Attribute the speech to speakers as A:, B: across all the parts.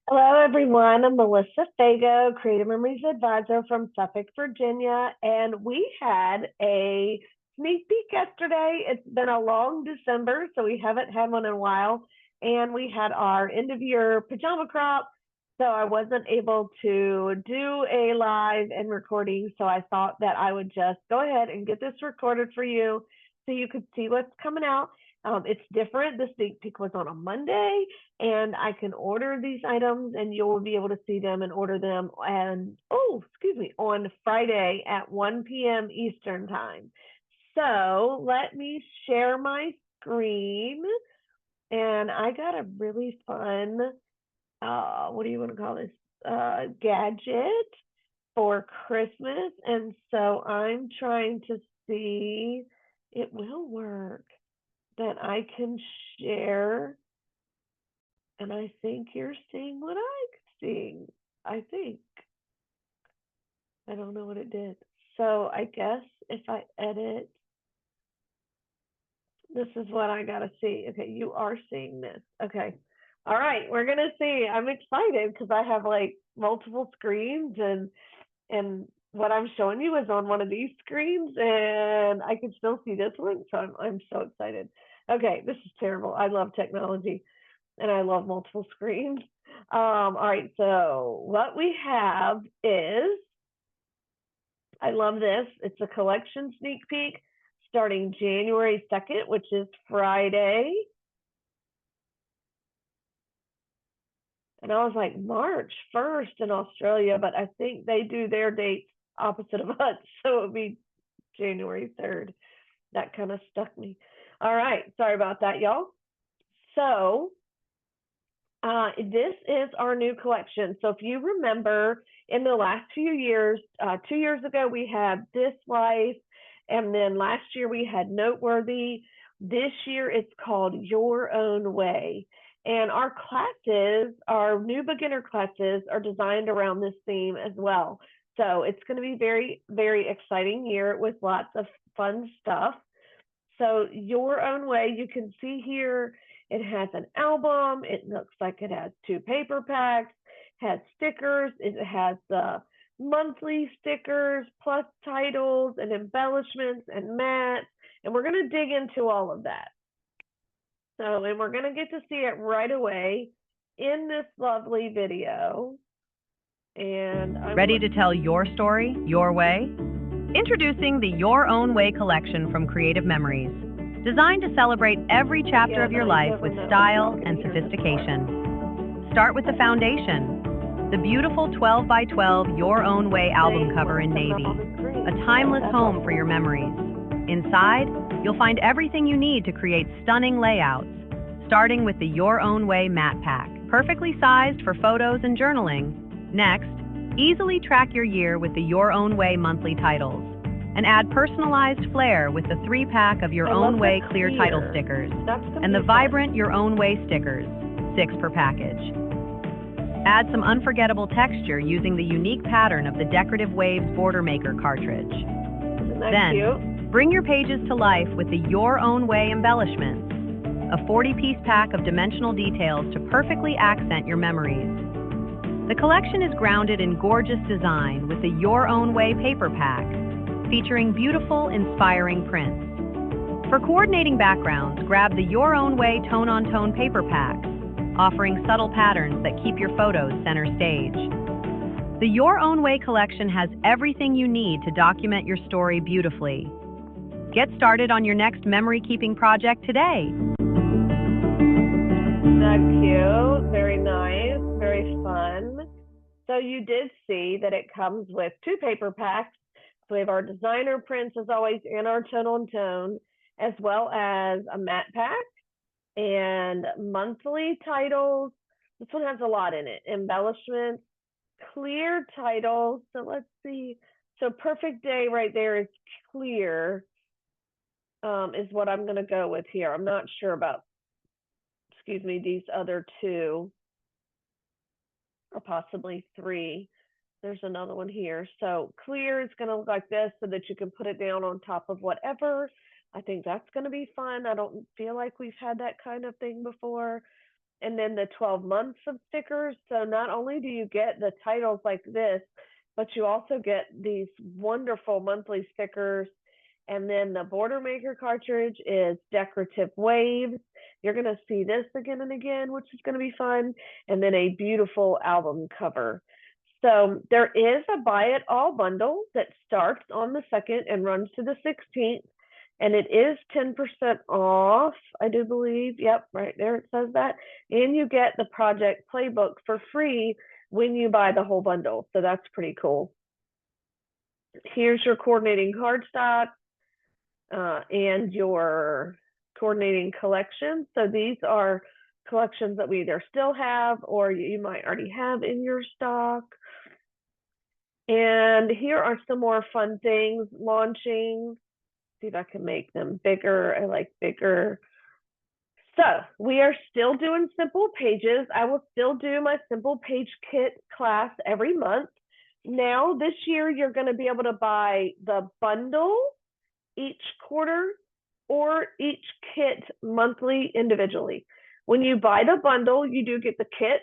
A: Hello, everyone. I'm Melissa Fago, Creative Memories Advisor from Suffolk, Virginia, and we had a sneak peek yesterday. It's been a long December, so we haven't had one in a while, and we had our end of year pajama crop, so I wasn't able to do a live and recording, so I thought that I would just go ahead and get this recorded for you so you could see what's coming out. It's different. The sneak peek was on a Monday, and I can order these items and you'll be able to see them and order them on Friday at 1 p.m. Eastern time. So let me share my screen, and I got a really fun, what do you want to call this, gadget for Christmas. And so I'm trying to see, it will work, that I can share, and I think you're seeing what I'm seeing. I think. I don't know what it did. So I guess if I edit, this is what I gotta see. Okay, you are seeing this. Okay. All right, we're gonna see. I'm excited because I have like multiple screens, and what I'm showing you is on one of these screens, and I can still see this one. So I'm so excited. Okay, this is terrible. I love technology and I love multiple screens. All right, so what we have is, I love this. It's a collection sneak peek starting January 2nd, which is Friday. And I was like, March 1st in Australia, but I think they do their dates opposite of us. So it would be January 3rd. That kind of stuck me. All right, sorry about that, y'all. So this is our new collection. So if you remember, in the last few years, 2 years ago we had This Life, and then last year we had Noteworthy. This year it's called Your Own Way. And our classes, our new beginner classes, are designed around this theme as well. So it's going to be very, very exciting year with lots of fun stuff. So Your Own Way, you can see here, it has an album. It looks like it has 2 paper packs, has stickers. It has the monthly stickers plus titles and embellishments and mats. And we're going to dig into all of that. So, and we're going to get to see it right away in this lovely video. And
B: ready to tell your story your way? Introducing the Your Own Way collection from Creative Memories, designed to celebrate every chapter of your life with style and sophistication. Start with the foundation, the beautiful 12 by 12 Your Own Way album cover in navy, a timeless home for your memories. Inside, you'll find everything you need to create stunning layouts, starting with the Your Own Way matte pack, perfectly sized for photos and journaling. Next, easily track your year with the Your Own Way monthly titles, and add personalized flair with the 3-pack of Your Own Way clear title stickers and the vibrant Your Own Way stickers, 6 per package. Add some unforgettable texture using the unique pattern of the Decorative Waves Border Maker cartridge. Then, bring your pages to life with the Your Own Way embellishments, a 40-piece pack of dimensional details to perfectly accent your memories. The collection is grounded in gorgeous design with the Your Own Way paper pack, featuring beautiful, inspiring prints. For coordinating backgrounds, grab the Your Own Way tone-on-tone paper packs, offering subtle patterns that keep your photos center stage. The Your Own Way collection has everything you need to document your story beautifully. Get started on your next memory-keeping project today.
A: That's cute, very nice, very fun. So you did see that it comes with 2 paper packs. So we have our designer prints as always and our tone on tone, as well as a matte pack and monthly titles. This one has a lot in it. Embellishments, clear titles. So let's see. So Perfect Day right there is clear, is what I'm going to go with here. I'm not sure about, these other 2 or possibly 3. There's another one here. So clear is going to look like this so that you can put it down on top of whatever. I think that's going to be fun. I don't feel like we've had that kind of thing before. and then the 12 months of stickers. So not only do you get the titles like this, but you also get these wonderful monthly stickers. And then the Border Maker cartridge is Decorative Waves. You're going to see this again and again, which is going to be fun. And then a beautiful album cover. So there is a buy it all bundle that starts on the 2nd and runs to the 16th. And it is 10% off, I do believe. Yep, right there it says that. And you get the project playbook for free when you buy the whole bundle. So that's pretty cool. Here's your coordinating cardstock and your coordinating collection. So these are collections that we either still have or you might already have in your stock. And here are some more fun things launching. See if I can make them bigger. I like bigger. So we are still doing simple pages. I will still do my simple page kit class every month. Now this year, you're going to be able to buy the bundle each quarter or each kit monthly individually. When you buy the bundle, you do get the kit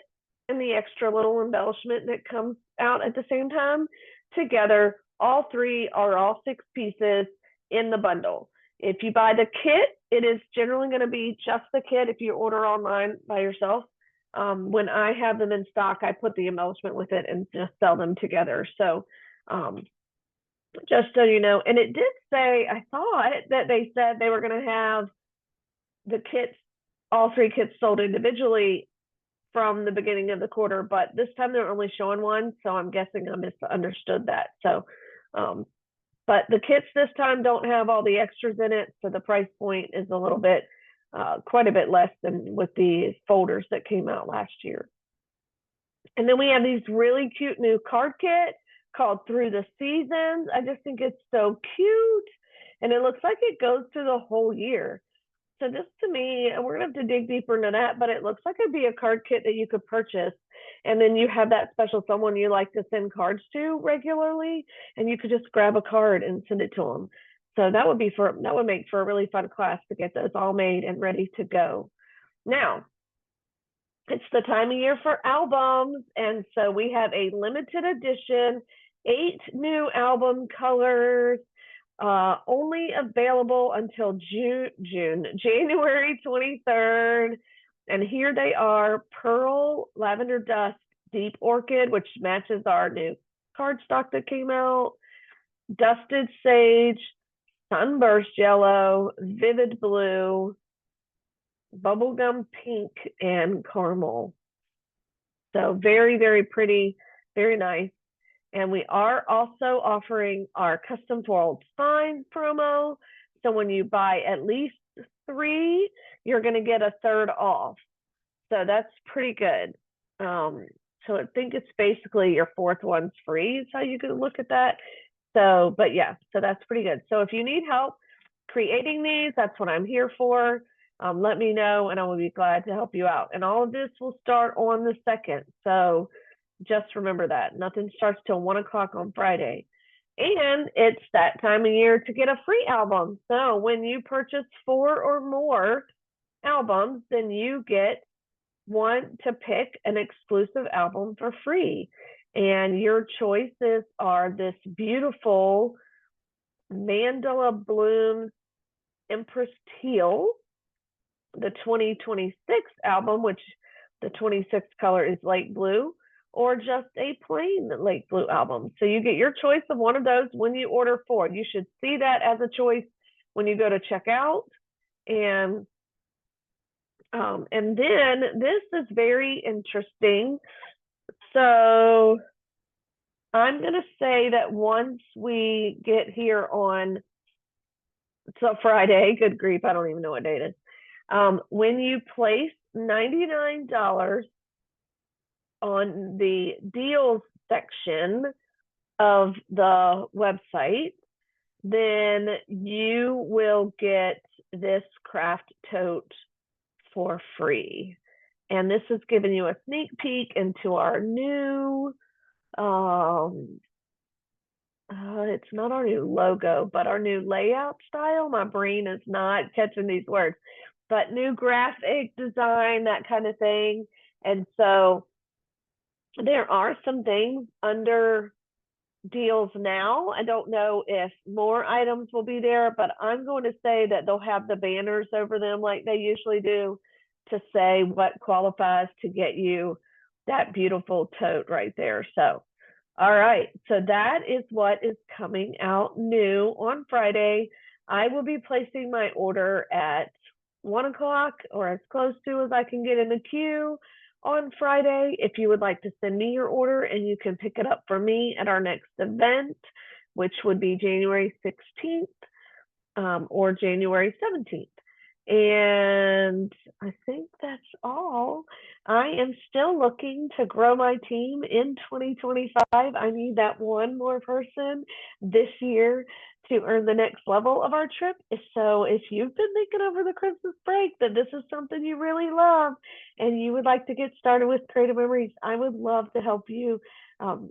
A: and the extra little embellishment that comes out at the same time. Together, all 3 or all 6 pieces in the bundle. If you buy the kit, it is generally going to be just the kit if you order online by yourself. When I have them in stock, I put the embellishment with it and just sell them together. So just so you know, and it did say, I thought that they said they were going to have the kits, all 3 kits sold individually from the beginning of the quarter, but this time they're only showing one, so I'm guessing I misunderstood that. So but the kits this time don't have all the extras in it, so the price point is a little bit quite a bit less than with the folders that came out last year. And then we have these really cute new card kit called Through the Seasons. I just think it's so cute, and it looks like it goes through the whole year. So this to me, we're gonna have to dig deeper into that, but it looks like it'd be a card kit that you could purchase, and then you have that special someone you like to send cards to regularly, and you could just grab a card and send it to them. So that would make for a really fun class to get those all made and ready to go. Now, it's the time of year for albums, and so we have a limited edition, 8 new album colors, only available until January 23rd. And here they are: Pearl, Lavender Dust, Deep Orchid, which matches our new cardstock that came out, Dusted Sage, Sunburst Yellow, Vivid Blue, Bubblegum Pink, and Caramel. So very, very pretty, very nice. And we are also offering our custom foiled spine promo. So when you buy at least 3, you're going to get a third off. So that's pretty good. So I think it's basically your 4th one's free is how you can look at that. So, but yeah, so that's pretty good. So if you need help creating these, that's what I'm here for. Let me know and I will be glad to help you out. And all of this will start on the 2nd. So just remember that. Nothing starts till 1 o'clock on Friday. And it's that time of year to get a free album. So when you purchase 4 or more albums, then you get one to pick an exclusive album for free. And your choices are this beautiful Mandala Blooms Empress Teal, the 2026 album, which the 26th color is light blue, or just a plain light blue album. So you get your choice of one of those when you order 4. You should see that as a choice when you go to checkout. And then this is very interesting. So I'm going to say that once we get here on Friday, good grief, I don't even know what day it is. When you place $99 on the deals section of the website, then you will get this craft tote for free. And this is giving you a sneak peek into our new, it's not our new logo, but our new layout style. My brain is not catching these words. but new graphic design, that kind of thing. And so there are some things under deals now. I don't know if more items will be there, but I'm going to say that they'll have the banners over them like they usually do to say what qualifies to get you that beautiful tote right there. So, all right. So that is what is coming out new on Friday. I will be placing my order at 1 o'clock or as close to as I can get in the queue on Friday. If you would like to send me your order, and you can pick it up for me at our next event, which would be January 16th or January 17th. And I think that's all. I am still looking to grow my team in 2025. I need that one more person this year to earn the next level of our trip. So if you've been thinking over the Christmas break that this is something you really love and you would like to get started with Creative Memories, I would love to help you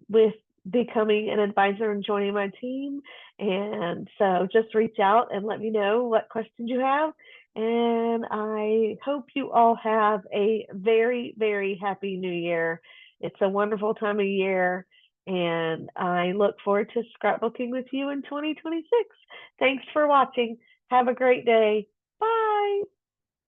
A: with becoming an advisor and joining my team. And so just reach out and let me know what questions you have. And I hope you all have a very, very happy new year. It's a wonderful time of year, and I look forward to scrapbooking with you in 2026. Thanks for watching. Have a great day. Bye.